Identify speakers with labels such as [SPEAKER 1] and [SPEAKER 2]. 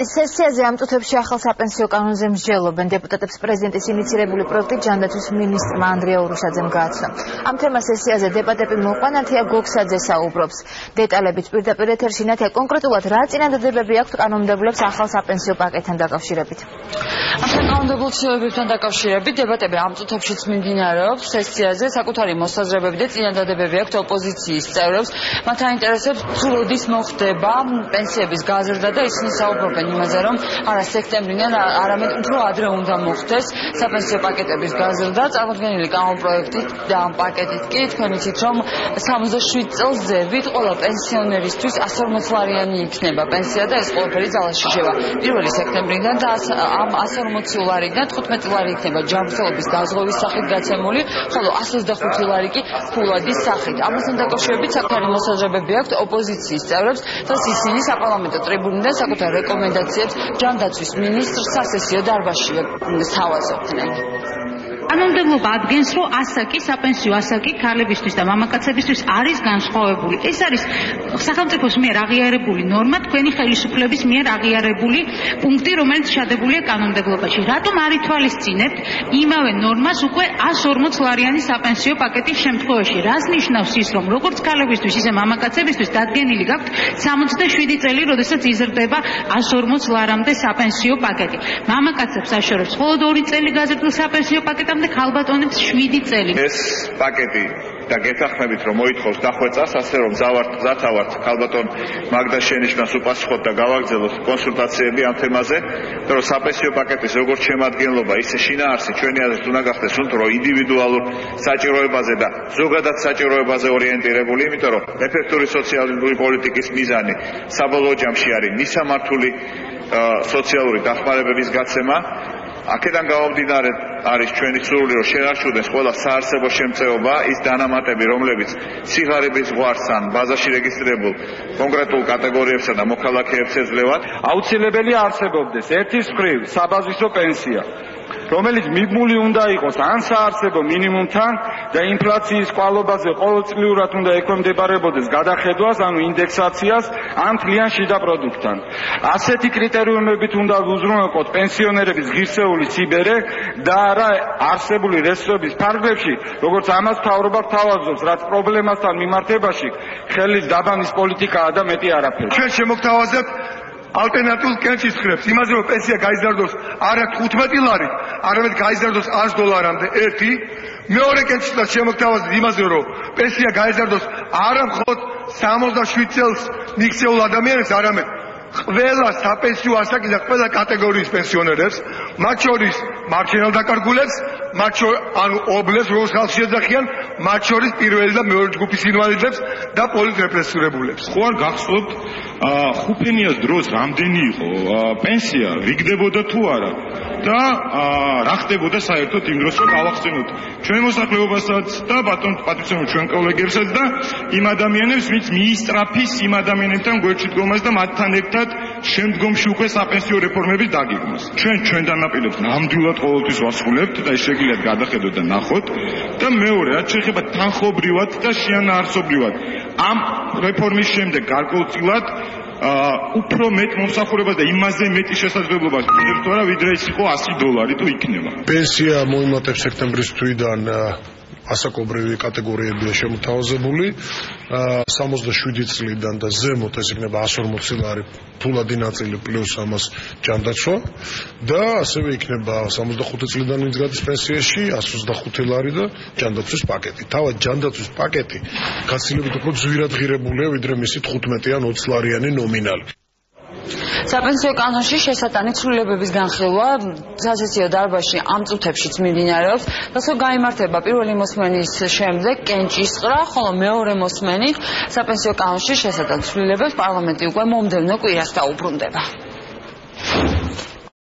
[SPEAKER 1] სესიაზე ამ წუთებში ახალ საპენსიო კანონზე მსჯელობენ დეპუტატებს პრეზიდენტის ინიცირებული პროექტი ჯანდაცვის მინისტრმა ანდრია ურუშაძემ გააცნო. ამ თემას სესიაზე დებატები მოყვან ნათია გოგსაძე საუბრობს. დეტალებით პირდაპირ ეთერში ნათია, კონკრეტულად რა წინადადებები აქვთ კანონმდებლებს ახალ საპენსიო პაკეტთან დაკავშირებით?
[SPEAKER 2] ამ კანონმდებელ ცვლილებებთან დაკავშირებით დებატები ამ წუთებშიც მიმდინარეობს. სესიაზე საკუთარი მოსაზრებები და წინადადებები აქვთ ოპოზიციის წევრებს. მათ აინტერესებს თუ როდის მოხდება პენსიების გაზრდა და ისინი საუბრობენ იმაზე, რომ არა სექტემბრიდან, არამედ უფრო ადრე უნდა მოხდეს საპენსიო პაკეტების გაზრდა. წარმოდგენილი კანონპროექტით და ამ პაკეტით კი თქვენ იცით, რომ 67 წელს ზევით ყველა პენსიონერისთვის 140 ლარიანი იქნება პენსია და ეს ყველაფერი ძალაში შევა 1 სექტემბრიდან და ამ 140 ლარიდან 15 ლარი იქნება ჯანმრთელობის დაზღვევის სახით გაცემული, ხოლო 125 ლარი კი ფულადის სახით. ამასთან დაკავშირებით საკუთარი მოსაზრებები აქვთ ოპოზიციის წევრებს და ისინი საპარლამენტო ტრიბუნიდან საკუთარ რეკომენდაციებს ჯანდაცვის მინისტრს სასესიო დარბაზში სთავაზობდნენ.
[SPEAKER 3] კანონმდებლობა ადგენს, რომ ასაკი, საპენსიო ასაკი ქალებისთვის და მამაკაცებისთვის არის განსხვავებული. ეს არის სახელმწიფოს მიერ აღიარებული ნორმა, თქვენი ხელისუფლების მიერ აღიარებული პუნქტი, რომელიც ჩადებულია კანონმდებლობაში. რატომ არ ითვალისწინებთ იმავე ნორმას უკვე 140 ლარიანი საპენსიო პაკეტის შემთხვევაში? რას ნიშნავს ის, რომ როგორც ქალებისთვის, ისე მამაკაცებისთვის დადგენილი გაქვთ 67 წელი, როდესაც იზრდება 140 ლარამდე საპენსიო პაკეტი. მამაკაცებს აშორებს მხოლოდ 2 წელი გაზრდილ საპენსიო პაკეტამდე, ქალბატონებს 7 წელი.
[SPEAKER 4] ეს პაკეტი და გეთანხმებით რომ მოითხოვს დახვეწას, ასე რომ მზათავართ ქალბატონ მაგდა შენიშნას უპასუხოთ და გავაგრძელოთ კონსულტაციები ამ თემაზე, რომ საპენსიო პაკეტის როგორც შემადგენლობა, ისე შინაარსი ჩვენი აზრით უნდა გახდეს უფრო ინდივიდუალურ საჭიროებაზე და ზოგადად საჭიროებაზე ორიენტირებული, იმიტომ რომ ეფექტური სოციალური პოლიტიკის მიზანი საბოლოო ჯამში არის მისამართული სოციალური დახმარებების გაცემა. აქედან გამომდინარე არის ჩვენი სურვილი, რომ შენარჩუნდეს ყველა საარსებო შემწეობა, ის დანამატები, რომლებიც სიღარიბის ზღვარს ან ბაზაში რეგისტრირებულ კონკრეტულ კატეგორიებსა და მოქალაქეებს ეძლევათ.
[SPEAKER 5] აუცილებელია არსებობდეს ერთის მხრივ საბაზისო პენსია, რომელიც მიბმული უნდა იყოს ან საარსებო მინიმუმთან და ინფლაციის კვალობაზე ყოველწლიურად უნდა ექვემდებარებოდეს გადახედვას, ანუ ინდექსაციას, ან თლიან შიდა პროდუქტთან. ასეთი კრიტერიუმებით უნდა უზრუნველყოთ პენსიონერების ღირსეული ციბერე და არა არსებული რესურსების ფარგლებში, როგორც ამას მთავრობა გთავაზობს, რაც პრობლემასთან მიმართებაში ხელის დაბანის პოლიტიკაა და მეტი არაფერი.
[SPEAKER 6] ჩვენ შემოგთავაზებთ ალტერნატიულ კენჭის ხრებს, იმაზე რომ პენსია გაიზარდოს არა 15 ლარით, არამედ გაიზარდოს 100 დოლარამდე ერთი. მეორე კენჭისას შემოგთავაზებთ იმაზე რომ პენსია გაიზარდოს არა მხოლოდ 67 წელს მიქცეულ ადამიანებს, არამედ ყველა საპენსიო ასაკის და ყველა კატეგორიის პენსიონერებს, მათ შორის მარჯვენალ დაკარგულებს, ანუ ობლებს, როგორც ხალხში ეძახიან, მათ შორის პირველი და მეორე ჯგუფის ინვალიდებს და პოლიტრეპრესირებულებს.
[SPEAKER 7] ხო არ გახსოვთ ხუფენიას დროს რამდენი იყო პენსია, რიგდებოდა თუ არა და რა ხდებოდა საერთოდ იმ დროს, რომ გავახსენოთ ჩვენ მოსახლეობასაც და პატრიციონერ ჩვენ კოლეგებსაც და იმ ადამიანებს, ვინც მიისწრაფის იმ ადამიანებთან გვერდში დგომას და მათთან ერთად შემდგომში უკვე საპენსიო რეფორმების დაგეგმას. ჩვენ დანაპირებს ნამდვილად ყოველთვის ვასრულებთ და შეგიძლიათ გადახედოთ და ნახოთ. და მეორე, რაც შეეხება თანხობრივად და შეანარსობრივად ამ რეფორმის შემდეგ გარკვეულწილად უფრო მეტ მომსახურებას და იმაზე მეტი შესაძლებლობას გვაქვს თუ არა, ვიდრე ის იყო 100 დოლარი თუ იქნება.
[SPEAKER 8] პენსია მოიმატებს სექტემბრის თვიდან ასაკობრივი კატეგორიებია შემოთავაზებული 67 წლიდან და ზემოთ ეს იქნება 140 ლარი ფულადი ნაწილი პლუს ამას ჯანდაცვა და ასევე იქნება 65 წლიდან ვინც გადის პენსიაში 125 ლარი და ჯანდაცვის პაკეტი. თავად ჯანდაცვის პაკეტი გაცილებით უფრო ძვირად ღირებულია ვიდრე მისი 15 ან 20 ლარიანი ნომინალი.
[SPEAKER 2] საპენსიო კანონში შესატანი ცვლილებების განხილვა სასესიო დარბაზში ამ წუთებშიც მიმდინარეობს. დასო გაიმართება პირველი მოსმენის შემდეგ კენჭისყრა, ხოლო მეორე მოსმენით საპენსიო კანონში შესატან ცვლილებებს პარლამენტი უკვე მომდევნო კვირას დაუბრუნდება.